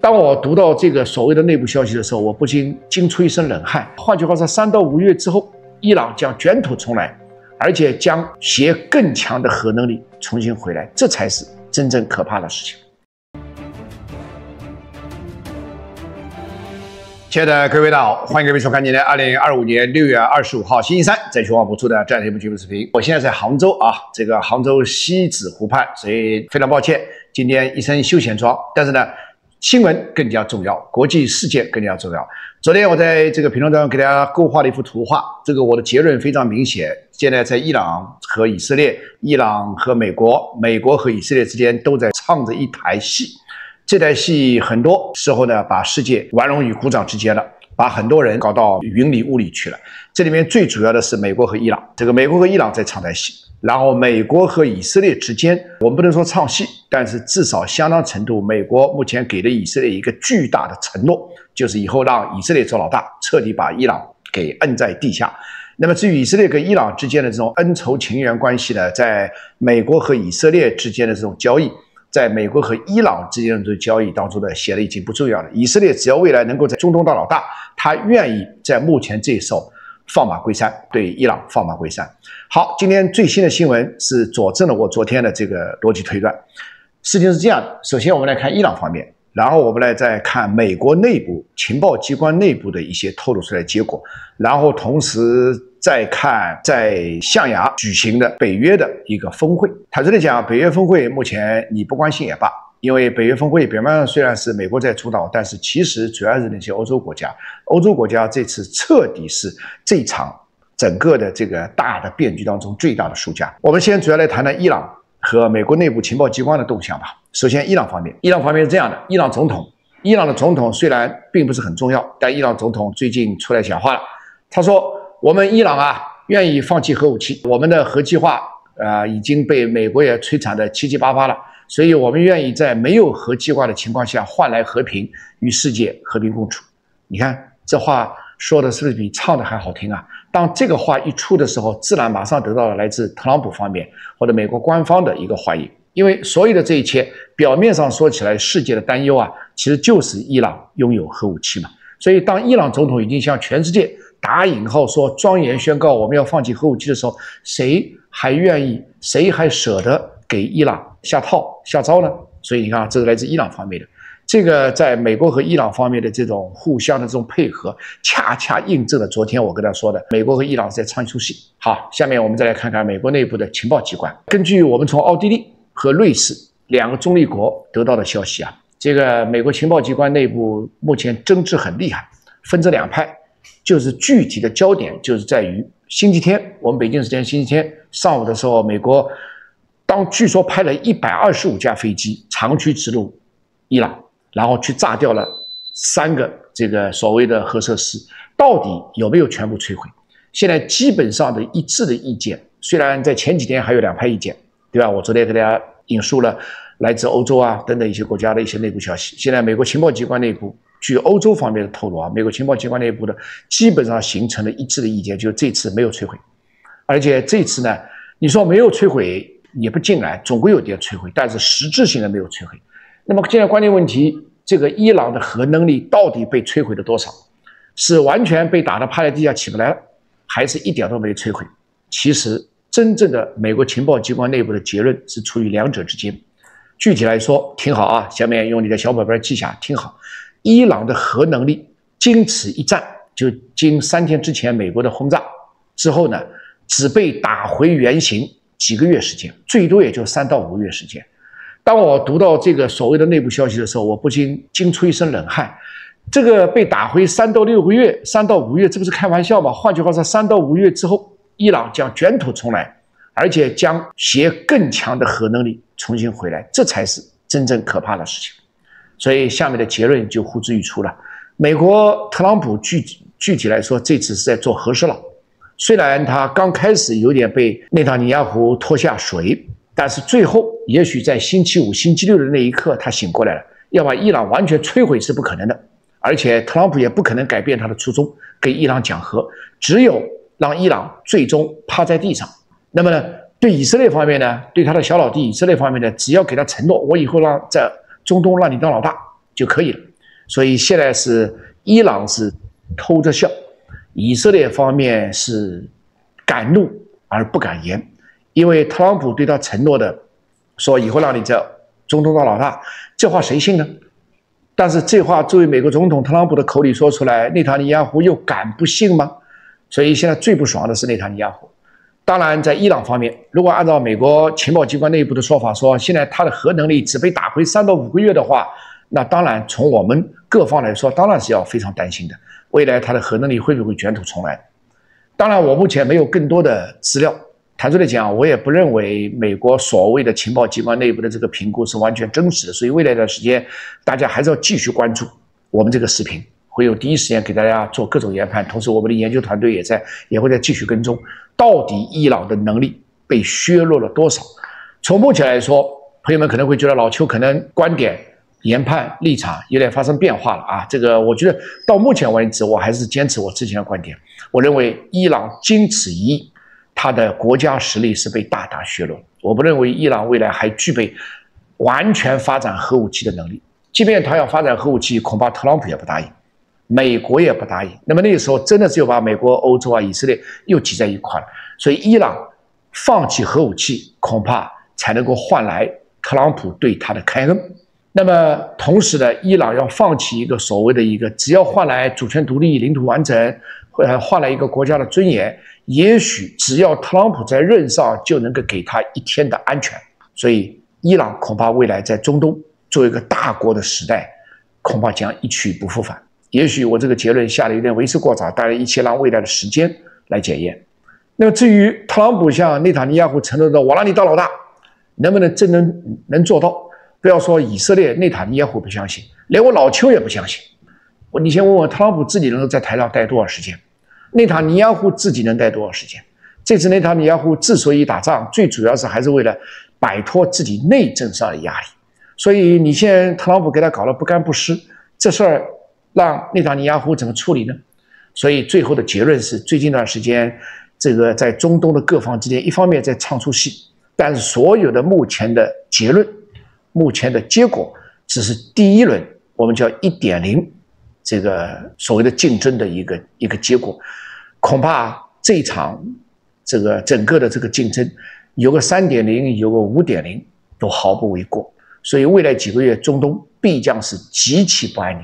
当我读到这个所谓的内部消息的时候，我不禁惊出一身冷汗。换句话说，3到5月之后，伊朗将卷土重来，而且将携更强的核能力重新回来，这才是真正可怕的事情。亲爱的各位大家好，欢迎各位收看今天2025年6月25号星期三在全网播出的战略节目视频。我现在在杭州啊，这个杭州西子湖畔，所以非常抱歉，今天一身休闲装，但是呢，新闻更加重要，国际事件更加重要。昨天我在这个评论当中给大家勾画了一幅图画，这个我的结论非常明显。现在在伊朗和以色列、伊朗和美国、美国和以色列之间都在唱着一台戏。这台戏很多时候呢，把世界玩弄于股掌之间了，把很多人搞到云里雾里去了。这里面最主要的是美国和伊朗，这个美国和伊朗在唱台戏，然后美国和以色列之间，我们不能说唱戏，但是至少相当程度，美国目前给了以色列一个巨大的承诺，就是以后让以色列做老大，彻底把伊朗给摁在地下。那么至于以色列跟伊朗之间的这种恩仇情缘关系呢，在美国和以色列之间的这种交易，在美国和伊朗之间的这个交易当中呢，显得已经不重要了。以色列只要未来能够在中东当老大，他愿意在目前这时候放马归山，对伊朗放马归山。好，今天最新的新闻是佐证了我昨天的这个逻辑推断。事情是这样的，首先我们来看伊朗方面，然后我们来再看美国内部情报机关内部的一些透露出来的结果，然后同时再看在象牙举行的北约的一个峰会。坦率地讲，北约峰会目前你不关心也罢，因为北约峰会表面上虽然是美国在主导，但是其实主要是那些欧洲国家。欧洲国家这次彻底是这场整个的这个大的变局当中最大的输家。我们先主要来谈谈伊朗和美国内部情报机关的动向吧。首先，伊朗方面是这样的，伊朗的总统虽然并不是很重要，但伊朗总统最近出来讲话了，他说我们伊朗啊愿意放弃核武器，我们的核计划已经被美国也摧残的七七八八了，所以我们愿意在没有核计划的情况下换来和平，与世界和平共处。你看这话说的是不是比唱的还好听啊？当这个话一出的时候，自然马上得到了来自特朗普方面或者美国官方的一个欢迎。因为所有的这一切表面上说起来，世界的担忧啊，其实就是伊朗拥有核武器嘛。所以当伊朗总统已经向全世界打引号说庄严宣告我们要放弃核武器的时候，谁还愿意，谁还舍得给伊朗下套下招呢？所以你看，这是来自伊朗方面的。这个在美国和伊朗方面的这种互相的这种配合，恰恰印证了昨天我跟他说的，美国和伊朗是在唱一出戏。好，下面我们再来看看美国内部的情报机关。根据我们从奥地利和瑞士两个中立国得到的消息啊，这个美国情报机关内部目前争执很厉害，分成两派，就是具体的焦点就是在于星期天，我们北京时间星期天上午的时候，美国据说派了125架飞机长驱直入伊朗，然后去炸掉了3个这个所谓的核设施，到底有没有全部摧毁？现在基本上的一致的意见，虽然在前几天还有两派意见，对吧？我昨天给大家引述了来自欧洲啊等等一些国家的一些内部消息。现在美国情报机关内部，据欧洲方面的透露啊，美国情报机关内部的基本上形成了一致的意见，就是这次没有摧毁，而且这次呢，你说没有摧毁也不尽然，总归有点摧毁，但是实质性的没有摧毁。那么现在关键问题，这个伊朗的核能力到底被摧毁了多少？是完全被打得趴在地下起不来了，还是一点都没摧毁？其实真正的美国情报机关内部的结论是处于两者之间。具体来说，听好啊，下面用你的小本本记下，听好。伊朗的核能力经此一战，就经3天之前美国的轰炸之后呢，只被打回原形几个月时间，最多也就3到5个月时间。当我读到这个所谓的内部消息的时候，我不禁惊出一身冷汗。这个被打回3到6个月，3到5个月，这不是开玩笑吗？换句话说，3到5个月之后，伊朗将卷土重来，而且将携更强的核能力重新回来，这才是真正可怕的事情。所以下面的结论就呼之欲出了。美国特朗普具体来说，这次是在做和事佬。虽然他刚开始有点被内塔尼亚胡拖下水，但是最后也许在星期5、星期6的那一刻，他醒过来了。要把伊朗完全摧毁是不可能的，而且特朗普也不可能改变他的初衷，跟伊朗讲和，只有让伊朗最终趴在地上。那么呢，对以色列方面呢，对他的小老弟以色列方面呢，只要给他承诺，我以后在中东让你当老大就可以了。所以现在是伊朗是偷着笑，以色列方面是敢怒而不敢言，因为特朗普对他承诺的说以后让你这中东当老大，这话谁信呢？但是这话作为美国总统特朗普的口里说出来，内塔尼亚胡又敢不信吗？所以现在最不爽的是内塔尼亚胡。当然，在伊朗方面，如果按照美国情报机关内部的说法说，现在他的核能力只被打回3到5个月的话，那当然从我们各方来说，当然是要非常担心的。未来他的核能力会不会卷土重来？当然，我目前没有更多的资料。坦率的讲，我也不认为美国所谓的情报机关内部的这个评估是完全真实的。所以未来的时间，大家还是要继续关注我们这个视频，会有第一时间给大家做各种研判。同时，我们的研究团队也会再继续跟踪，到底伊朗的能力被削弱了多少？从目前来说，朋友们可能会觉得老邱可能观点、研判、立场有点发生变化了啊。这个我觉得到目前为止，我还是坚持我之前的观点。我认为伊朗经此一役，他的国家实力是被大大削弱。我不认为伊朗未来还具备完全发展核武器的能力。即便他要发展核武器，恐怕特朗普也不答应，美国也不答应。那么那个时候真的是要把美国、欧洲啊、以色列又挤在一块了。所以伊朗放弃核武器，恐怕才能够换来特朗普对他的开恩。那么同时呢，伊朗要放弃一个所谓的一个只要换来主权独立、领土完整，换来一个国家的尊严，也许只要特朗普在任上就能够给他1天的安全。所以伊朗恐怕未来在中东作为一个大国的时代，恐怕将一去不复返。也许我这个结论下的有点为时过早，当然一切让未来的时间来检验。那么至于特朗普向内塔尼亚胡承诺的我让你当老大，能不能真能做到？不要说以色列内塔尼亚胡不相信，连我老邱也不相信。你先问问特朗普自己能够在台上待多少时间，内塔尼亚胡自己能待多少时间？这次内塔尼亚胡之所以打仗，最主要是还是为了摆脱自己内政上的压力。所以你现在特朗普给他搞得不干不湿，这事儿让内塔尼亚胡怎么处理呢？所以最后的结论是，最近一段时间，这个在中东的各方之间，一方面在唱出戏，但是所有的目前的结论、目前的结果，只是第一轮我们叫 1.0 这个所谓的竞争的一个结果。恐怕这一场这个整个的这个竞争，有个 3.0 有个 5.0 都毫不为过。所以未来几个月中东必将是极其不安宁，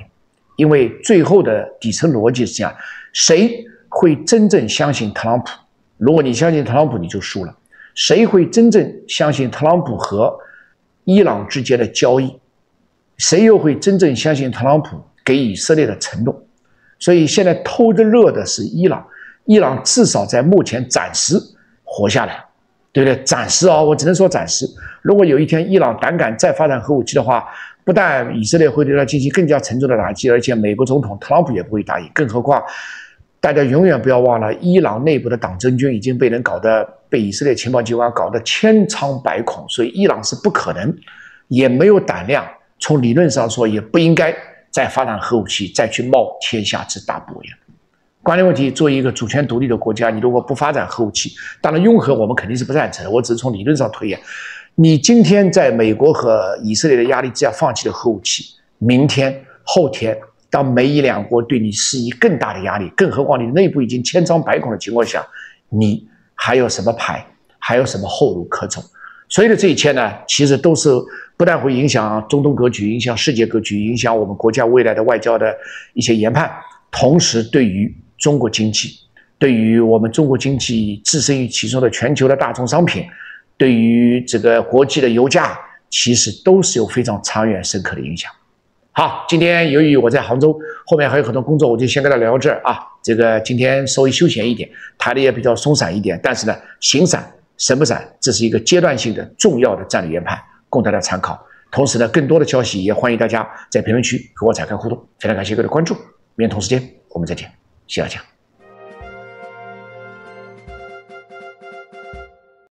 因为最后的底层逻辑是这样：谁会真正相信特朗普？如果你相信特朗普，你就输了。谁会真正相信特朗普和伊朗之间的交易？谁又会真正相信特朗普给以色列的承诺？所以现在偷着乐的是伊朗，伊朗至少在目前暂时活下来，对不对？暂时啊，我只能说暂时。如果有一天伊朗胆敢再发展核武器的话，不但以色列会对他进行更加沉重的打击，而且美国总统特朗普也不会答应。更何况，大家永远不要忘了，伊朗内部的党政军已经被以色列情报机关搞得千疮百孔，所以伊朗是不可能，也没有胆量，从理论上说也不应该再发展核武器，再去冒天下之大不韪。关键问题，作为一个主权独立的国家，你如果不发展核武器，当然拥核我们肯定是不赞成的，我只是从理论上推演。你今天在美国和以色列的压力之下放弃了核武器，明天、后天，当美以两国对你施以更大的压力，更何况你内部已经千疮百孔的情况下，你还有什么牌，还有什么后路可走？所有的这一切呢，其实都是不但会影响中东格局，影响世界格局，影响我们国家未来的外交的一些研判，同时对于中国经济，对于我们中国经济置身于其中的全球的大宗商品，对于这个国际的油价，其实都是有非常长远深刻的影响。好，今天由于我在杭州，后面还有很多工作，我就先跟大家聊到这儿啊。这个今天稍微休闲一点，谈的也比较松散一点，但是呢，形散神不散，这是一个阶段性的重要的战略研判，供大家参考。同时呢，更多的消息也欢迎大家在评论区和我展开互动。非常感谢各位的关注，明天同时间我们再见，谢谢大家。